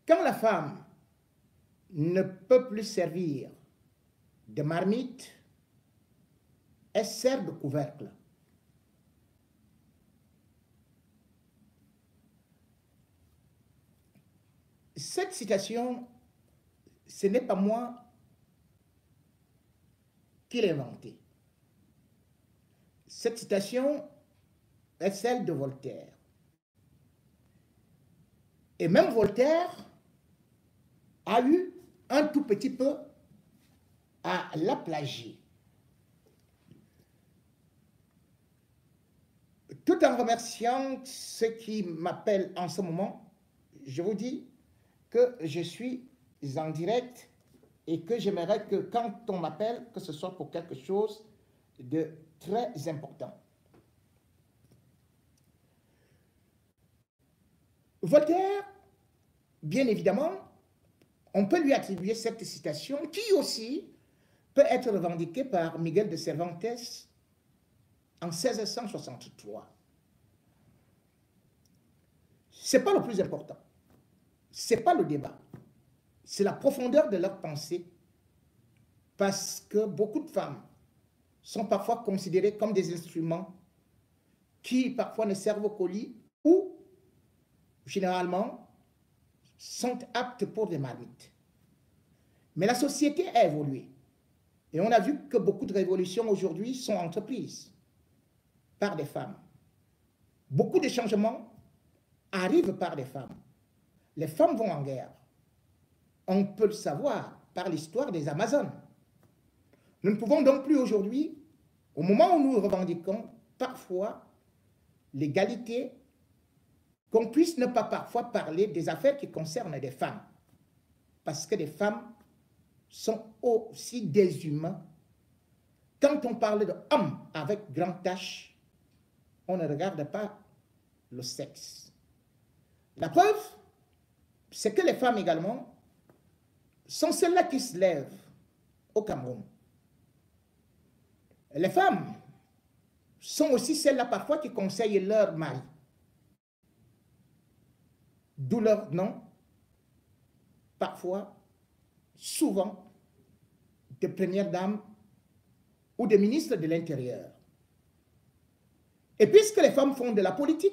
Quand la femme ne peut plus servir de marmite, elle sert de couvercle. Cette citation, ce n'est pas moi qui l'ai inventée. Cette citation est celle de Voltaire. Et même Voltaire a eu un tout petit peu à la plagier. Tout en remerciant ceux qui m'appellent en ce moment, je vous dis que je suis en direct et que j'aimerais que quand on m'appelle, que ce soit pour quelque chose de très important. Voltaire, bien évidemment, on peut lui attribuer cette citation qui aussi peut être revendiquée par Miguel de Cervantes en 1663. Ce n'est pas le plus important. Ce n'est pas le débat. C'est la profondeur de leur pensée, parce que beaucoup de femmes sont parfois considérées comme des instruments qui parfois ne servent qu'au lit ou généralement sont aptes pour des marmites. Mais la société a évolué et on a vu que beaucoup de révolutions aujourd'hui sont entreprises par des femmes. Beaucoup de changements arrivent par des femmes. Les femmes vont en guerre. On peut le savoir par l'histoire des Amazones. Nous ne pouvons donc plus aujourd'hui, au moment où nous revendiquons parfois l'égalité, qu'on puisse ne pas parfois parler des affaires qui concernent des femmes. Parce que les femmes sont aussi des humains. Quand on parle d'homme avec grand H, on ne regarde pas le sexe. La preuve, c'est que les femmes également sont celles-là qui se lèvent au Cameroun. Les femmes sont aussi celles-là parfois qui conseillent leur mari. D'où leur nom, parfois, souvent, de première dame ou de ministre de l'Intérieur. Et puisque les femmes font de la politique,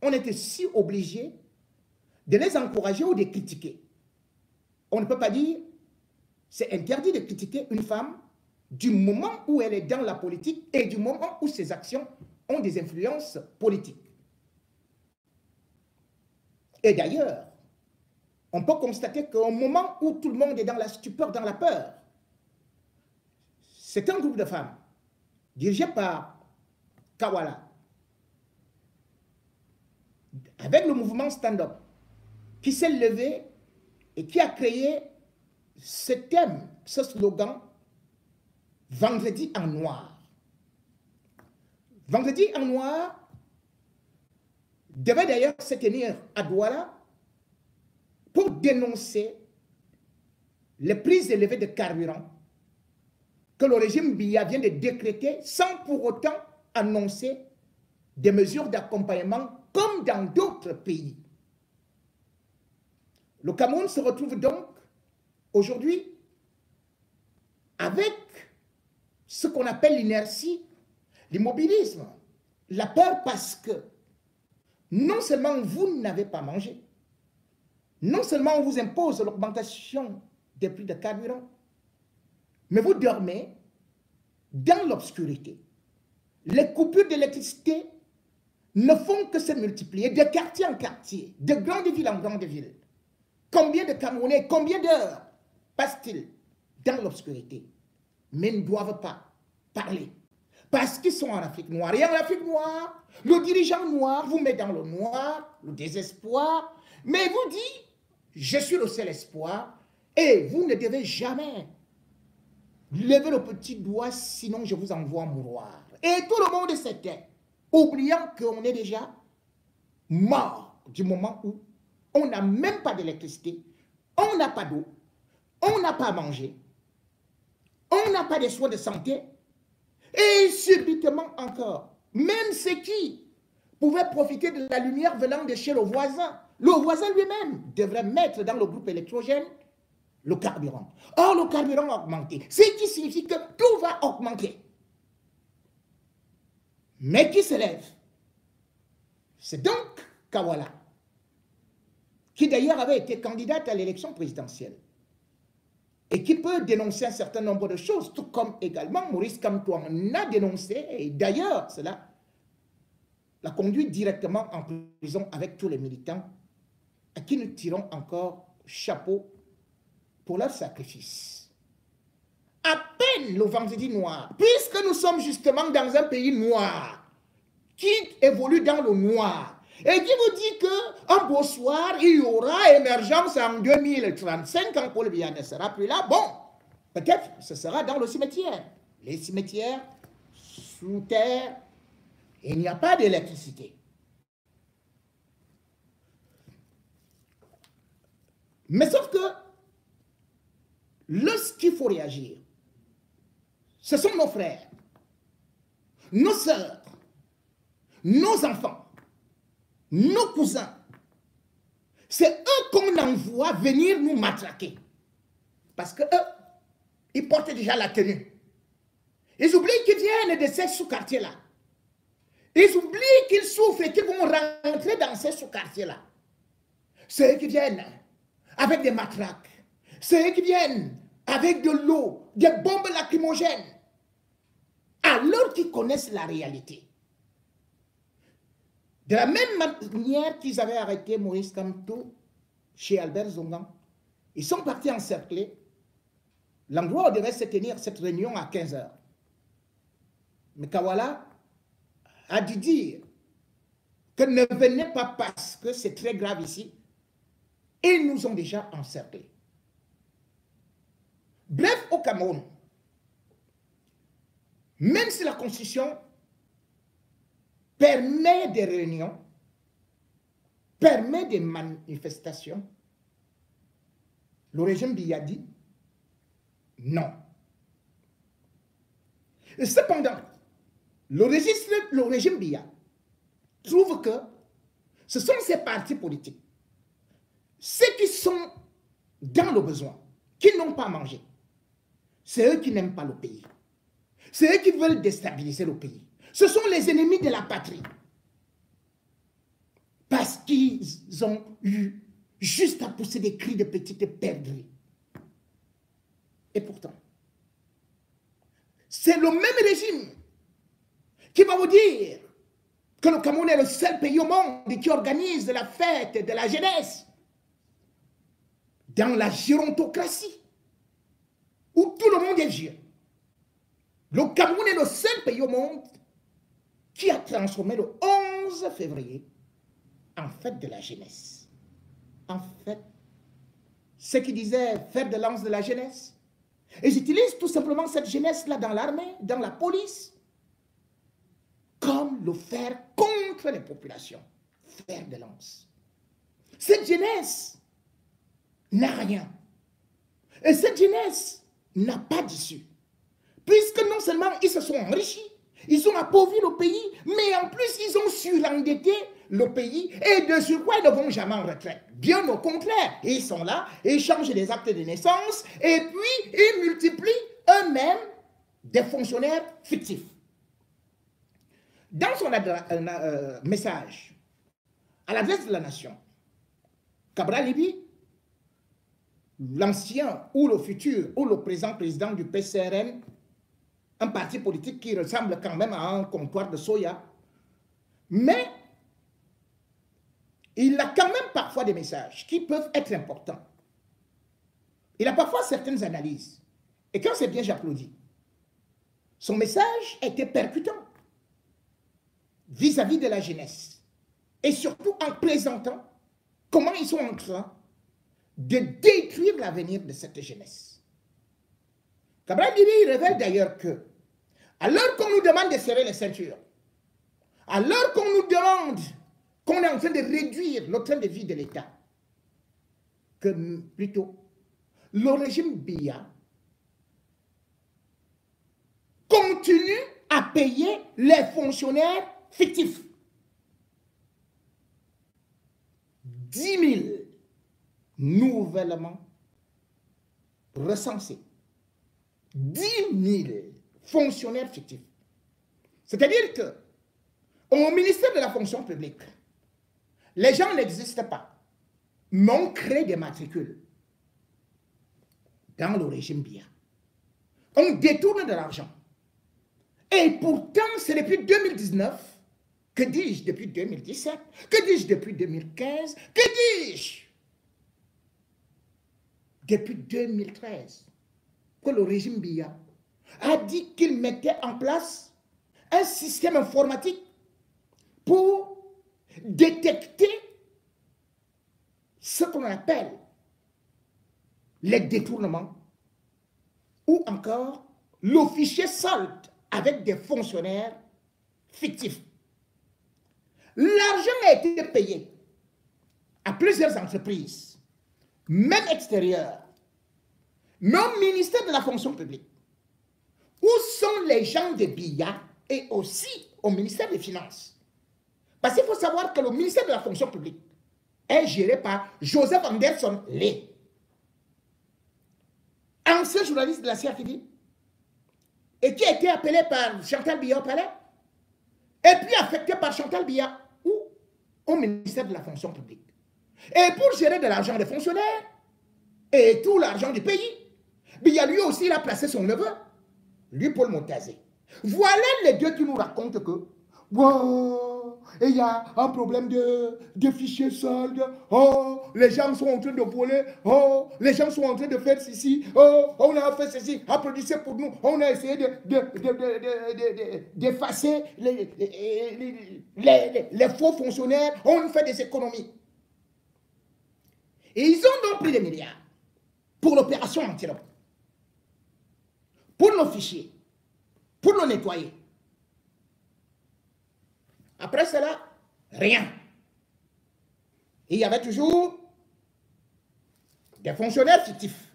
on est aussi obligé de les encourager ou de les critiquer. On ne peut pas dire, c'est interdit de critiquer une femme du moment où elle est dans la politique et du moment où ses actions ont des influences politiques. Et d'ailleurs, on peut constater qu'au moment où tout le monde est dans la stupeur, dans la peur, c'est un groupe de femmes dirigé par Kawala, avec le mouvement stand-up, qui s'est levé et qui a créé ce thème, ce slogan, Vendredi en noir. Vendredi en noir devait d'ailleurs se tenir à Douala pour dénoncer les prix élevés de carburant que le régime Biya vient de décréter sans pour autant annoncer des mesures d'accompagnement comme dans d'autres pays. Le Cameroun se retrouve donc aujourd'hui avec ce qu'on appelle l'inertie, l'immobilisme, la peur, parce que non seulement vous n'avez pas mangé, non seulement on vous impose l'augmentation des prix de carburant, mais vous dormez dans l'obscurité. Les coupures d'électricité ne font que se multiplier de quartier en quartier, de grande ville en grande ville. Combien de Camerounais, combien d'heures passent-ils dans l'obscurité, mais ne doivent pas parler parce qu'ils sont en Afrique noire. Et en Afrique noire, le dirigeant noir vous met dans le noir, le désespoir, mais vous dit, je suis le seul espoir, et vous ne devez jamais lever le petit doigt, sinon je vous envoie mouroir. Et tout le monde s'était, oubliant qu'on est déjà mort du moment où on n'a même pas d'électricité, on n'a pas d'eau, on n'a pas à manger, on n'a pas de soins de santé, et subitement encore, même ceux qui pouvaient profiter de la lumière venant de chez le voisin le voisin lui-même devrait mettre dans le groupe électrogène le carburant. Or, le carburant a augmenté, ce qui signifie que tout va augmenter. Mais qui se lève? C'est donc Kawala, qui d'ailleurs avait été candidate à l'élection présidentielle et qui peut dénoncer un certain nombre de choses, tout comme également Maurice Kamto en a dénoncé, et d'ailleurs cela l'a conduit directement en prison avec tous les militants à qui nous tirons encore chapeau pour leur sacrifice. À peine le vendredi noir, puisque nous sommes justement dans un pays noir, qui évolue dans le noir, et qui vous dit qu'un beau soir, il y aura émergence en 2035, quand Paul Biya ne sera plus là, bon, peut-être ce sera dans le cimetière. Les cimetières, sous terre, il n'y a pas d'électricité. Mais sauf que, lorsqu'il faut réagir, ce sont nos frères, nos sœurs, nos enfants, nos cousins. C'est eux qu'on envoie venir nous matraquer. Parce que eux, ils portent déjà la tenue. Ils oublient qu'ils viennent de ces sous-quartiers-là. Ils oublient qu'ils souffrent et qu'ils vont rentrer dans ces sous-quartiers-là. C'est eux qui viennent avec des matraques. C'est eux qui viennent avec de l'eau, des bombes lacrymogènes. Alors qu'ils connaissent la réalité. De la même manière qu'ils avaient arrêté Maurice Kamto chez Albert Zongan, ils sont partis encercler l'endroit où devait se tenir cette réunion à 15 h. Mais Kawala a dû dire que ne venez pas parce que c'est très grave ici. Ils nous ont déjà encerclés. Bref, au Cameroun, même si la Constitution permet des réunions, permet des manifestations, le régime Biya dit non. Et cependant, le régime Biya trouve que ce sont ces partis politiques, ceux qui sont dans le besoin, qui n'ont pas mangé, c'est eux qui n'aiment pas le pays. C'est eux qui veulent déstabiliser le pays. Ce sont les ennemis de la patrie. Parce qu'ils ont eu juste à pousser des cris de petite perdrix. Et pourtant, c'est le même régime qui va vous dire que le Cameroun est le seul pays au monde qui organise la fête de la jeunesse dans la gérontocratie, où tout le monde est vieux. Le Cameroun est le seul pays au monde qui a transformé le 11 février en fête de la jeunesse. En fait, ce qui disait faire de lance de la jeunesse. Et j'utilise tout simplement cette jeunesse-là dans l'armée, dans la police, comme le fer contre les populations. Fer de lance. Cette jeunesse n'a rien. Et cette jeunesse n'a pas d'issue. Puisque non seulement ils se sont enrichis, ils ont appauvri le pays, mais en plus ils ont surendetté le pays et de surcroît ils ne vont jamais en retraite. Bien au contraire, ils sont là, ils changent les actes de naissance et puis ils multiplient eux-mêmes des fonctionnaires fictifs. Dans son message à l'adresse de la nation, Cabral Libi, l'ancien ou le futur ou le présent président du PCRN, un parti politique qui ressemble quand même à un comptoir de soya, mais il a quand même parfois des messages qui peuvent être importants. Il a parfois certaines analyses. Et quand c'est bien, j'applaudis. Son message était percutant vis-à-vis de la jeunesse. Et surtout en présentant comment ils sont en train de détruire l'avenir de cette jeunesse. Cabral Libi révèle d'ailleurs que, alors qu'on nous demande de serrer les ceintures, alors qu'on nous demande qu'on est en train de réduire le train de vie de l'État, que plutôt le régime Biya continue à payer les fonctionnaires fictifs. 10 000 nouvellement recensés. 10 000 fonctionnaires fictifs. C'est-à-dire que au ministère de la fonction publique, les gens n'existent pas, mais on crée des matricules dans le régime BIA. On détourne de l'argent. Et pourtant, c'est depuis 2019, que dis-je depuis 2017, que dis-je depuis 2015, que dis-je depuis 2013, que le régime BIA a dit qu'il mettait en place un système informatique pour détecter ce qu'on appelle les détournements ou encore le fichier solde avec des fonctionnaires fictifs. L'argent a été payé à plusieurs entreprises, même extérieures, mais au ministère de la fonction publique. Où sont les gens de BIA et aussi au ministère des Finances? Parce qu'il faut savoir que le ministère de la fonction publique est géré par Joseph Anderson Lee, ancien journaliste de la CRTV, et qui a été appelé par Chantal Biya au palais, et puis affecté par Chantal Biya au ministère de la fonction publique. Et pour gérer de l'argent des fonctionnaires et tout l'argent du pays, Biya lui aussi il a placé son neveu, lui Paul Montazé. Voilà les deux qui nous racontent que wow, il y a un problème de fichier solde, oh, les gens sont en train de voler, oh, les gens sont en train de faire ceci, oh, on a fait ceci, applaudissez pour nous, on a essayé d'effacer les faux fonctionnaires, on fait des économies. Et ils ont donc pris des milliards pour l'opération antilope, pour nos fichiers, pour nos nettoyer. Après cela, rien. Et il y avait toujours des fonctionnaires fictifs.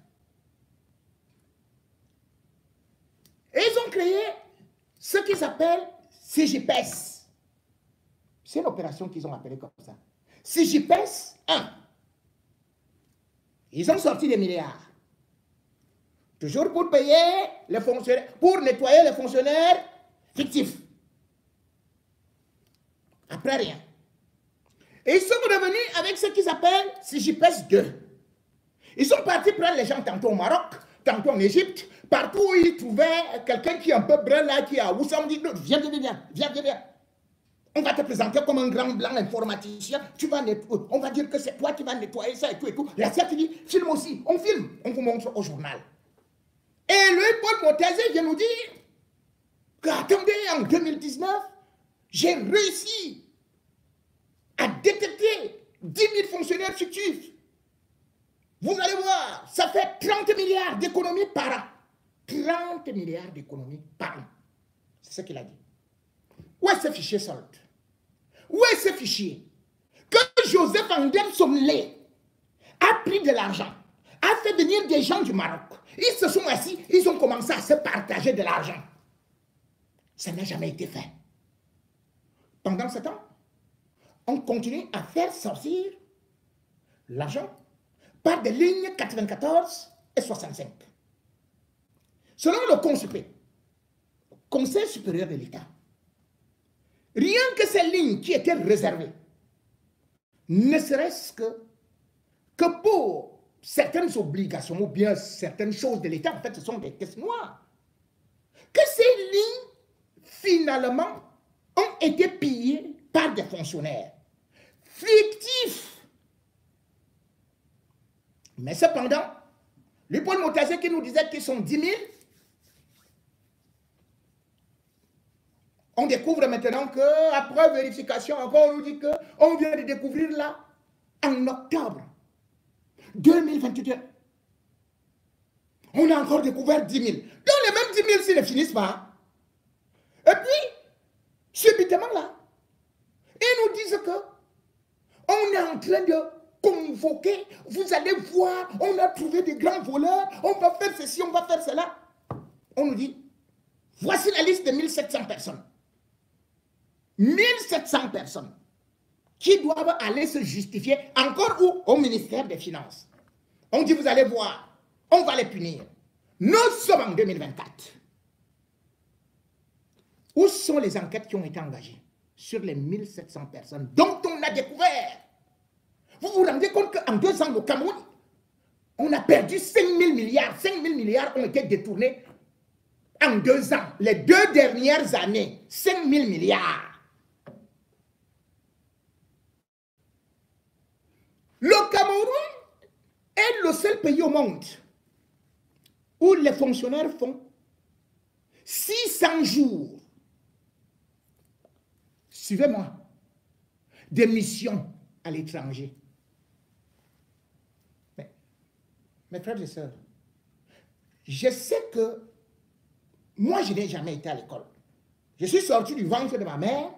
Et ils ont créé ce qu'ils appellent CJPES. C'est une opération qu'ils ont appelée comme ça. CJPES 1. Ils ont sorti des milliards. Toujours pour payer les fonctionnaires, pour nettoyer les fonctionnaires fictifs. Après rien. Et ils sont revenus avec ce qu'ils appellent CJPES 2. Ils sont partis prendre les gens tantôt au Maroc, tantôt en Égypte, partout où ils trouvaient quelqu'un qui est un peu brun là, qui a Oussam dit viens. On va te présenter comme un grand blanc informaticien, tu vas nettoyer, on va dire que c'est toi qui vas nettoyer ça et tout et tout. La CRT dit filme aussi, on filme, on vous montre au journal. Et lui, Paul Montazé vient nous dire qu'attendez, en 2019, j'ai réussi à détecter 10 000 fonctionnaires fictifs. Vous allez voir, ça fait 30 milliards d'économies par an. 30 milliards d'économies par an. C'est ce qu'il a dit. Où est ce fichier solde? Où est ce fichier que Joseph Anderson Lee a pris de l'argent, a fait venir des gens du Maroc. Ils se sont assis, ils ont commencé à se partager de l'argent. Ça n'a jamais été fait. Pendant ce temps, on continue à faire sortir l'argent par des lignes 94 et 65. Selon le CONSUPE, Conseil supérieur de l'État, rien que ces lignes qui étaient réservées, ne serait-ce que pour certaines obligations ou bien certaines choses de l'État, en fait, ce sont des caisses noires, que ces lignes, finalement, ont été pillées par des fonctionnaires fictifs. Mais cependant, le Paul Montazé qui nous disait qu'ils sont 10 000, on découvre maintenant qu'après vérification, encore on nous dit qu'on vient de découvrir là, en octobre 2021, on a encore découvert 10 000. Donc les mêmes 10 000 s'ils ne finissent pas. Et puis, subitement là, ils nous disent que on est en train de convoquer, vous allez voir, on a trouvé des grands voleurs, on va faire ceci, on va faire cela. On nous dit, voici la liste de 1700 personnes. 1700 personnes qui doivent aller se justifier encore où? Au ministère des Finances. On dit, vous allez voir, on va les punir. Nous sommes en 2024. Où sont les enquêtes qui ont été engagées sur les 1700 personnes dont on a découvert? Vous vous rendez compte qu'en 2 ans au Cameroun, on a perdu 5 000 milliards. 5 000 milliards ont été détournés en 2 ans. Les 2 dernières années, 5 000 milliards. Le Cameroun est le seul pays au monde où les fonctionnaires font 600 jours, suivez-moi, de missions à l'étranger. Mes frères et sœurs, je sais que moi, je n'ai jamais été à l'école. Je suis sorti du ventre de ma mère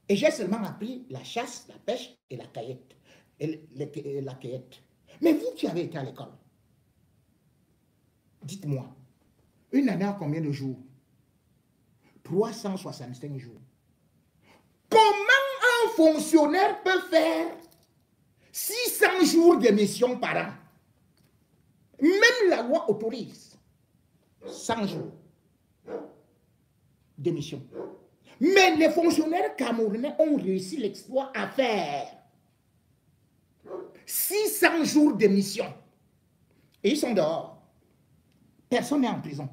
et j'ai seulement appris la chasse, la pêche et la cueillette. Mais vous qui avez été à l'école, dites-moi, une année a combien de jours? 365 jours. Comment un fonctionnaire peut faire 600 jours de mission par an? Même la loi autorise 100 jours de mission. Mais les fonctionnaires camerounais ont réussi l'exploit à faire 600 jours de mission. Et ils sont dehors. Personne n'est en prison.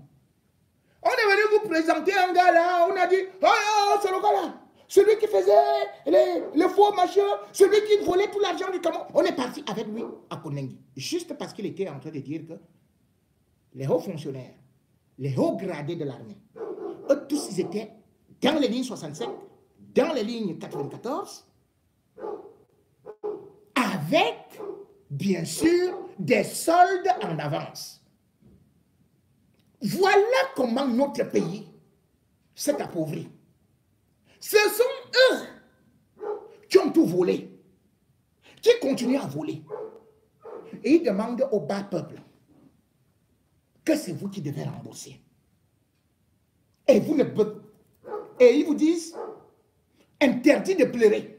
On est venu vous présenter un gars là, on a dit, oh, c'est le gars là. Celui qui faisait les faux machins, celui qui volait tout l'argent du Cameroun. On est parti avec lui à Konengi. Juste parce qu'il était en train de dire que les hauts fonctionnaires, les hauts gradés de l'armée, eux tous ils étaient dans les lignes 65, dans les lignes 94, avec, bien sûr, des soldes en avance. Voilà comment notre pays s'est appauvri. Ce sont eux qui ont tout volé, qui continuent à voler. Et ils demandent au bas peuple que c'est vous qui devez rembourser. Et vous ne pouvez. Et ils vous disent, interdit de pleurer,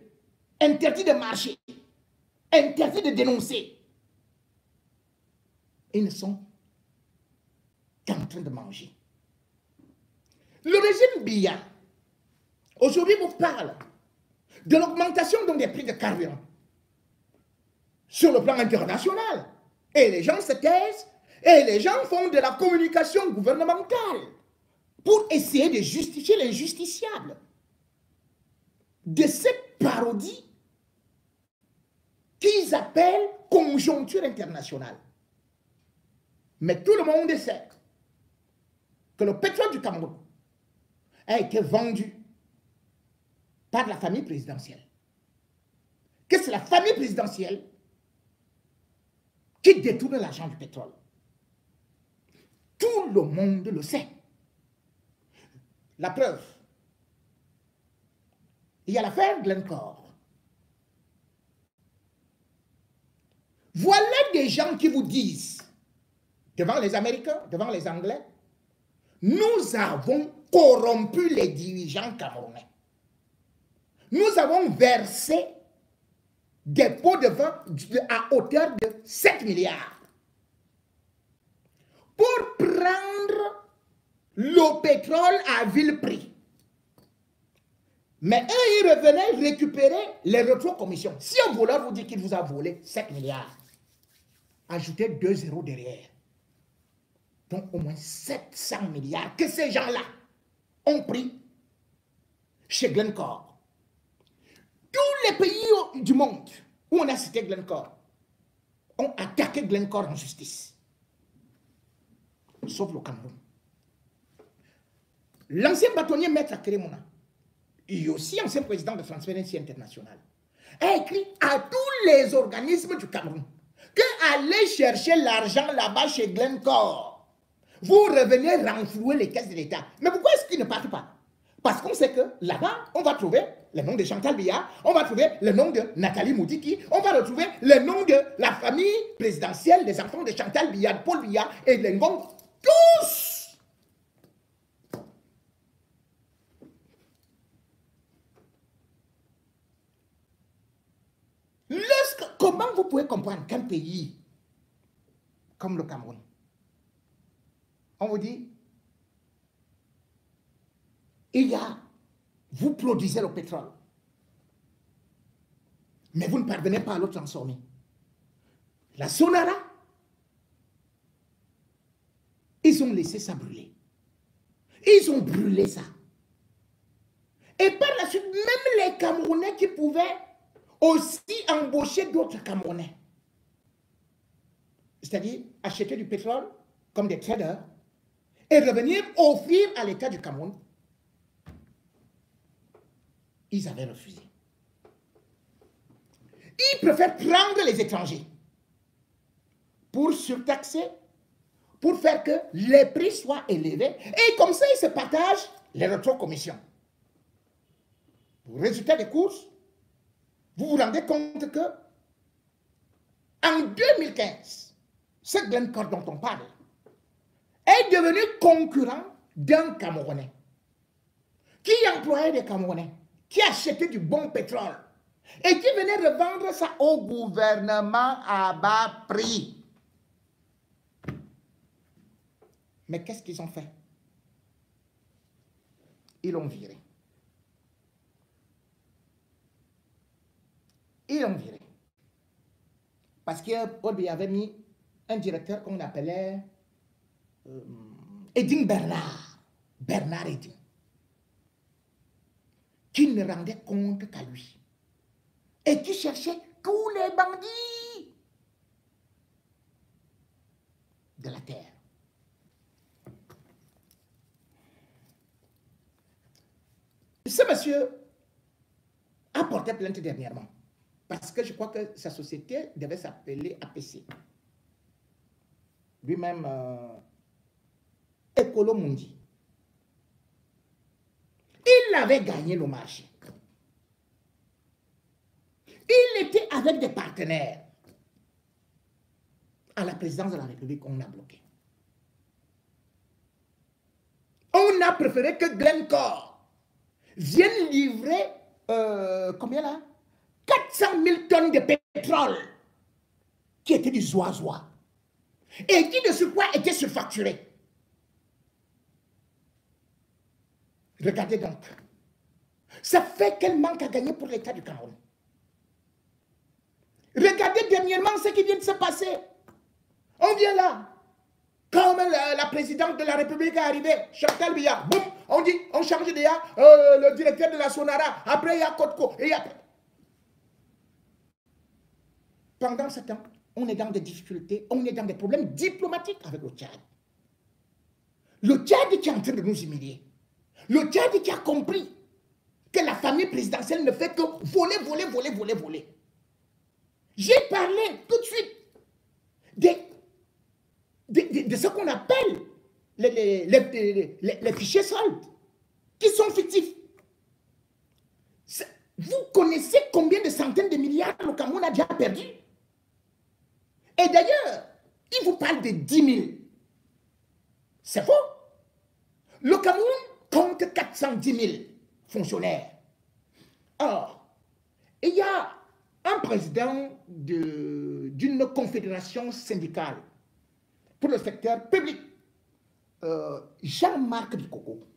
interdit de marcher, interdit de dénoncer. Ils ne sont qu'en train de manger. Le régime Biya, aujourd'hui, vous parle de l'augmentation des prix de carburant sur le plan international. Et les gens se taisent et les gens font de la communication gouvernementale pour essayer de justifier l'injusticiable de cette parodie qu'ils appellent conjoncture internationale. Mais tout le monde sait que le pétrole du Cameroun a été vendu par la famille présidentielle. Que c'est la famille présidentielle qui détourne l'argent du pétrole. Tout le monde le sait. La preuve, il y a l'affaire Glencore. Voilà des gens qui vous disent, devant les Américains, devant les Anglais, nous avons corrompu les dirigeants camerounais. Nous avons versé des pots de vin à hauteur de 7 milliards pour prendre le pétrole à vil prix. Mais eux, ils revenaient récupérer les rétro-commissions. Si un voleur vous dit qu'il vous a volé 7 milliards, ajoutez 2 zéros derrière. Donc au moins 700 milliards que ces gens-là ont pris chez Glencore. Tous les pays du monde où on a cité Glencore ont attaqué Glencore en justice. Sauf le Cameroun. L'ancien bâtonnier Maître Akeremouna, et aussi ancien président de Transparency International, a écrit à tous les organismes du Cameroun que aller chercher l'argent là-bas chez Glencore, vous revenez renflouer les caisses de l'État. Mais pourquoi est-ce qu'ils ne partent pas? Parce qu'on sait que là-bas, on va trouver le nom de Chantal Biya, on va trouver le nom de Nathalie Moudiki, on va retrouver le nom de la famille présidentielle des enfants de Chantal Biya, de Paul Biya et de Ngong. Tous! comprendre qu'un pays comme le Cameroun, on vous dit, vous produisez le pétrole, mais vous ne parvenez pas à le transformer. La Sonara, ils ont laissé ça brûler. Ils ont brûlé ça. Et par la suite, même les Camerounais qui pouvaient aussi embaucher d'autres Camerounais, c'est-à-dire acheter du pétrole comme des traders et revenir offrir à l'État du Cameroun, ils avaient refusé. Ils préfèrent prendre les étrangers pour surtaxer, pour faire que les prix soient élevés, et comme ça, ils se partagent les rétrocommissions. Au résultat des courses, vous vous rendez compte que en 2015, ce Glencore dont on parle est devenu concurrent d'un Camerounais qui employait des Camerounais, qui achetait du bon pétrole et qui venait revendre ça au gouvernement à bas prix. Mais qu'est-ce qu'ils ont fait? Ils l'ont viré. Ils l'ont viré. Parce qu'il avait mis un directeur qu'on appelait Edine Bernard. Bernard Edine. Qui ne rendait compte qu'à lui. Et qui cherchait tous les bandits de la terre. Ce monsieur a porté plainte dernièrement. Parce que je crois que sa société devait s'appeler APC. Lui-même, Écolo Mundi. Il avait gagné le marché. Il était avec des partenaires. À la présidence de la République, on a bloqué. On a préféré que Glencore vienne livrer, combien là? 400 000 tonnes de pétrole qui était du zoazois et qui de surcroît était surfacturé. Regardez donc. Ça fait quel manque à gagner pour l'État du Cameroun. Regardez dernièrement ce qui vient de se passer. On vient là. Quand la présidente de la République est arrivée, Chantal Biya, boum, on dit, on change déjà le directeur de la Sonara. Après, il y a Kotko. Et après. Pendant ce temps, on est dans des difficultés, on est dans des problèmes diplomatiques avec le Tchad. Le Tchad qui est en train de nous humilier. Le Tchad qui a compris que la famille présidentielle ne fait que voler, voler, voler, voler, voler. J'ai parlé tout de suite de ce qu'on appelle les fichiers soldes, qui sont fictifs. Vous connaissez combien de centaines de milliards le Cameroun a déjà perdu? Et d'ailleurs, il vous parle de 10 000. C'est faux. Le Cameroun compte 410 000 fonctionnaires. Or, il y a un président d'une confédération syndicale pour le secteur public, Jean-Marc Bikoko.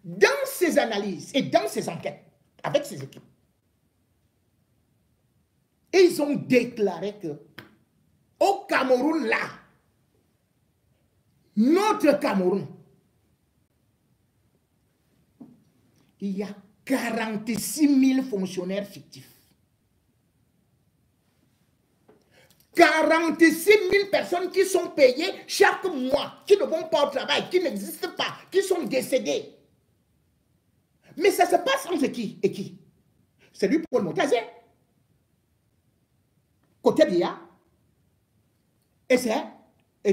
Dans ses analyses et dans ses enquêtes, avec ses équipes, ils ont déclaré que au Cameroun, là, notre Cameroun, il y a 46 000 fonctionnaires fictifs. 46 000 personnes qui sont payées chaque mois, qui ne vont pas au travail, qui n'existent pas, qui sont décédées. Mais ça se passe entre qui et qui? C'est lui, Paul Montazé. Côté d'Ia, et c'est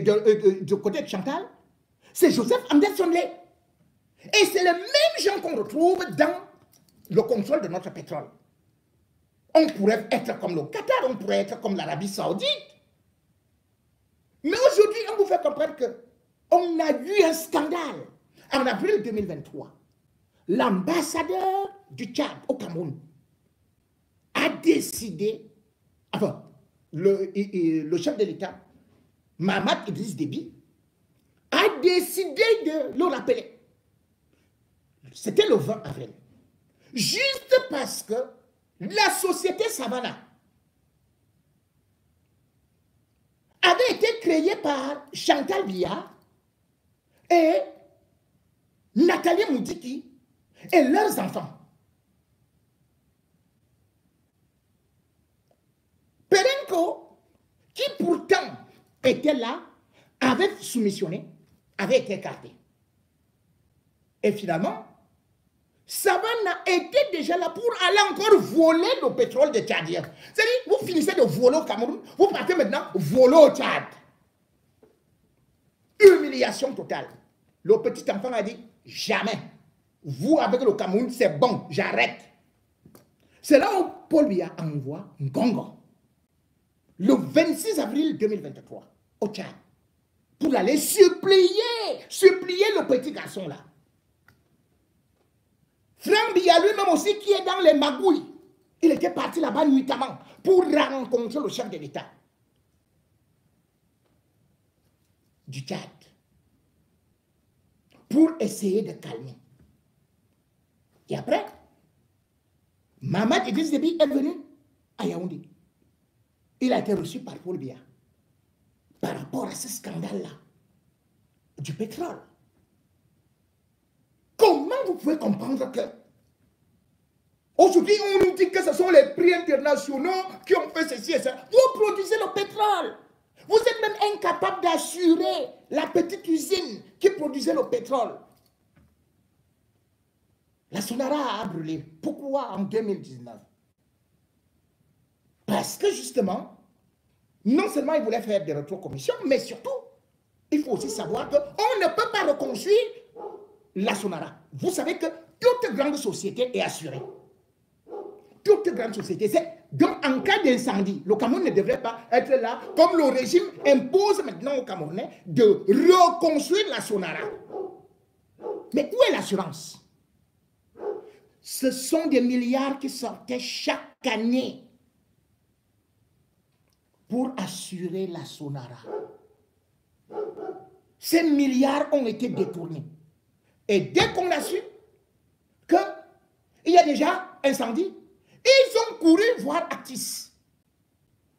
du côté de Chantal, c'est Joseph Anderson Ley. Et c'est le même gens qu'on retrouve dans le contrôle de notre pétrole. On pourrait être comme le Qatar, on pourrait être comme l'Arabie Saoudite. Mais aujourd'hui, on vous fait comprendre qu'on a eu un scandale. En avril 2023, l'ambassadeur du Tchad au Cameroun a a décidé, enfin, le chef de l'État, Mahamat Idriss Déby, a décidé de le rappeler. C'était le 20 avril. Juste parce que la société Savannah avait été créée par Chantal Biya et Nathalie Moudiki et leurs enfants. Perenco, qui pourtant était là, avait soumissionné, avait été écarté. Et finalement, Savannah était déjà là pour aller encore voler le pétrole des Tchadiens. C'est-à-dire, vous finissez de voler au Cameroun, vous partez maintenant voler au Tchad. Humiliation totale. Le petit enfant a dit, jamais. Vous, avec le Cameroun, c'est bon, j'arrête. C'est là où Paul Biya envoie Ngongo, le 26 avril 2023, au Tchad, pour aller supplier le petit garçon là. Franck Biya lui-même aussi, qui est dans les magouilles, il était parti là-bas nuitamment pour rencontrer le chef de l'État du Tchad, pour essayer de calmer. Et après, Mahamat Idriss Déby est venu à Yaoundé. Il a été reçu par Paul Biya par rapport à ce scandale-là du pétrole. Comment vous pouvez comprendre que aujourd'hui on nous dit que ce sont les prix internationaux qui ont fait ceci et ça? Vous produisez le pétrole. Vous êtes même incapable d'assurer la petite usine qui produisait le pétrole. La Sonara a brûlé. Pourquoi en 2019? Parce que justement, non seulement ils voulaient faire des rétrocommissions, mais surtout, il faut aussi savoir qu'on ne peut pas reconstruire la Sonara. Vous savez que toute grande société est assurée. Toute grande société. Donc, en cas d'incendie, le Cameroun ne devrait pas être là, comme le régime impose maintenant aux Camerounais de reconstruire la Sonara. Mais où est l'assurance? Ce sont des milliards qui sortaient chaque année pour assurer la Sonara. Ces milliards ont été détournés. Et dès qu'on a su qu'il y a déjà incendie, ils ont couru voir Actis.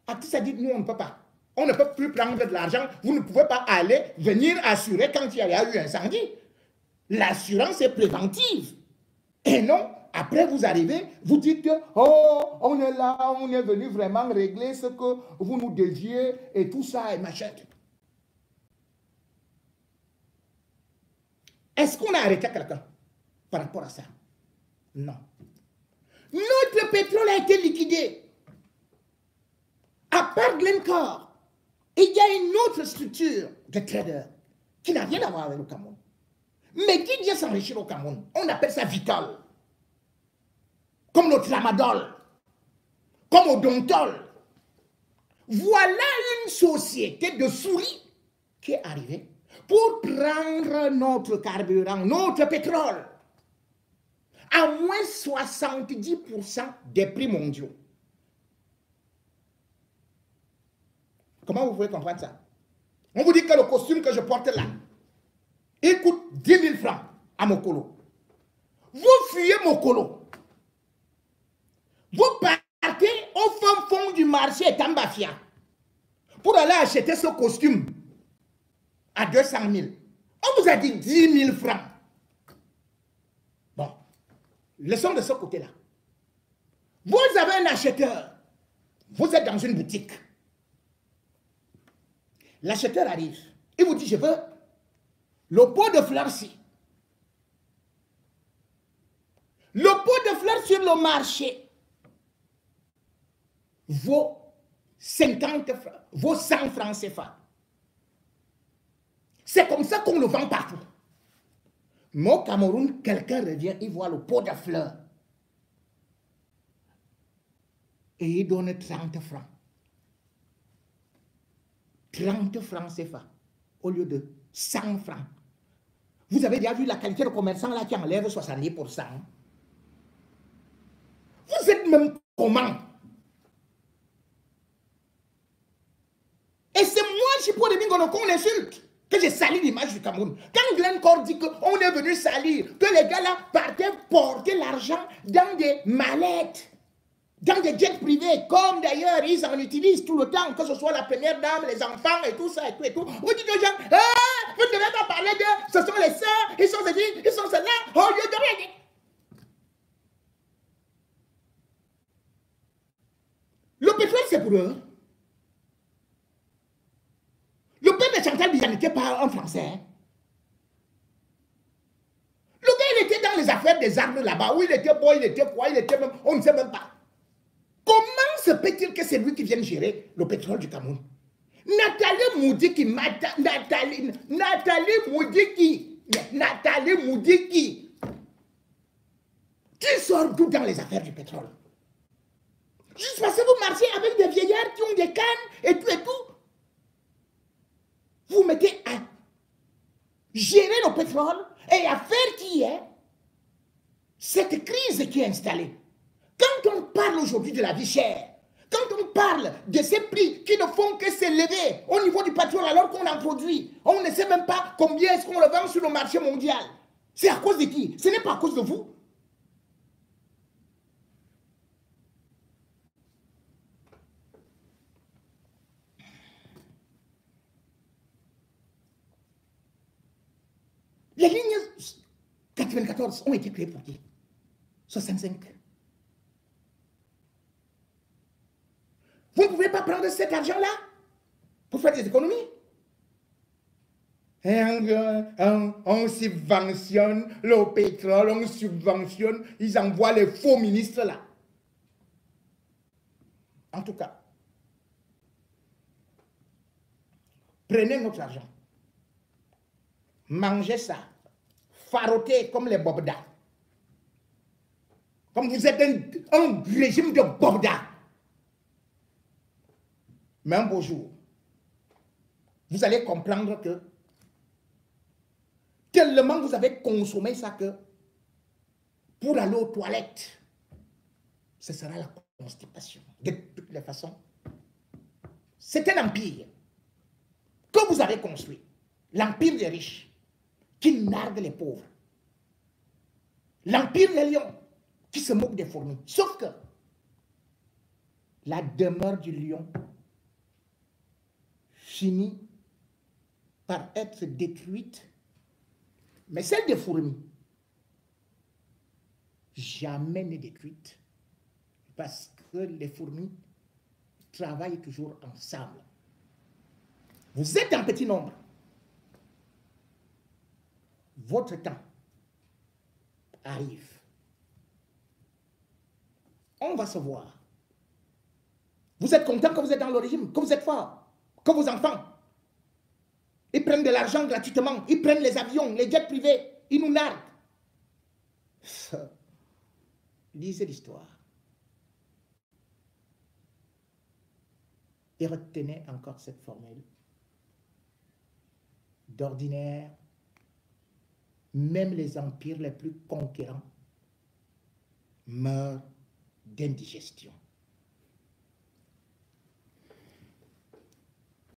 Actis a dit, nous on ne peut pas. On ne peut plus prendre de l'argent. Vous ne pouvez pas aller venir assurer quand il y a eu incendie. L'assurance est préventive. Et non, après vous arrivez, vous dites que, oh, on est là, on est venu vraiment régler ce que vous nous deviez et tout ça et machin. Est-ce qu'on a arrêté quelqu'un par rapport à ça? Non. Notre pétrole a été liquidé. À part Glencore, il y a une autre structure de traders qui n'a rien à voir avec le Cameroun, mais qui vient s'enrichir au Cameroun. On appelle ça Vitol. Comme le Tramadol, comme au Dontol. Voilà une société de souris qui est arrivée pour prendre notre carburant, notre pétrole, à moins 70% des prix mondiaux. Comment vous pouvez comprendre ça? On vous dit que le costume que je porte là, il coûte 10 000 francs à Mokolo. Vous fuyez Mokolo. Vous partez au fond du marché Tambafia pour aller acheter ce costume à 200 000. On vous a dit 10 000 francs. Bon, laissons de ce côté-là. Vous avez un acheteur. Vous êtes dans une boutique. L'acheteur arrive. Il vous dit, je veux le pot de fleurs-ci. Le pot de fleurs sur le marché vaut 50 francs, vaut 100 francs CFA. C'est comme ça qu'on le vend partout. Mais au Cameroun, quelqu'un revient, il voit le pot de fleurs. Et il donne 30 francs. 30 francs CFA au lieu de 100 francs. Vous avez déjà vu la qualité de commerçant là qui enlève 70%. Vous êtes même comment Chipo de Bingono qu'on insulte, que j'ai sali l'image du Cameroun. Quand Glencore dit qu'on est venu salir, que les gars là partaient porter l'argent dans des mallettes, dans des jets privés, comme d'ailleurs ils en utilisent tout le temps, que ce soit la première dame, les enfants et tout ça et tout et tout. Vous dites aux gens, ah, vous ne devez pas parler d'eux, ce sont les sœurs, ils sont ceci, ils sont cela, au lieu de rien dire. Le pétrole, c'est pour eux. Le père de Chantal Biya n'était pas un Français. Hein. Le gars, il était dans les affaires des armes là-bas, où il était quoi, il était quoi, il était même, on ne sait même pas. Comment se peut-il que c'est lui qui vienne gérer le pétrole du Cameroun? Nathalie Moudiki, tu sors d'où dans les affaires du pétrole? Juste parce que vous marchez avec des vieillards qui ont des cannes et tout et tout. Vous mettez à gérer le pétrole et à faire qui est cette crise qui est installée. Quand on parle aujourd'hui de la vie chère, quand on parle de ces prix qui ne font que s'élever au niveau du pétrole alors qu'on en produit, on ne sait même pas combien est-ce qu'on le vend sur le marché mondial. C'est à cause de qui? Ce n'est pas à cause de vous. Les lignes 94 ont été créées pour qui? 65. Vous ne pouvez pas prendre cet argent-là pour faire des économies. On subventionne le pétrole, on subventionne, ils envoient les faux ministres là. En tout cas, prenez notre argent, mangez ça, farottez comme les bobdas. Comme vous êtes un régime de bobdas. Mais un beau jour, vous allez comprendre que tellement vous avez consommé ça que pour aller aux toilettes, ce sera la constipation. De toutes les façons, c'est un empire que vous avez construit. L'empire des riches qui nargue les pauvres. L'empire des lions qui se moque des fourmis. Sauf que la demeure du lion finit par être détruite, mais celle des fourmis jamais n'est détruite parce que les fourmis travaillent toujours ensemble. Vous êtes en petit nombre. Votre temps arrive. On va se voir. Vous êtes content que vous êtes dans le régime, que vous êtes fort, que vos enfants, ils prennent de l'argent gratuitement, ils prennent les avions, les jets privés, ils nous narguent. Lisez l'histoire. Et retenez encore cette formule. D'ordinaire, même les empires les plus conquérants meurent d'indigestion.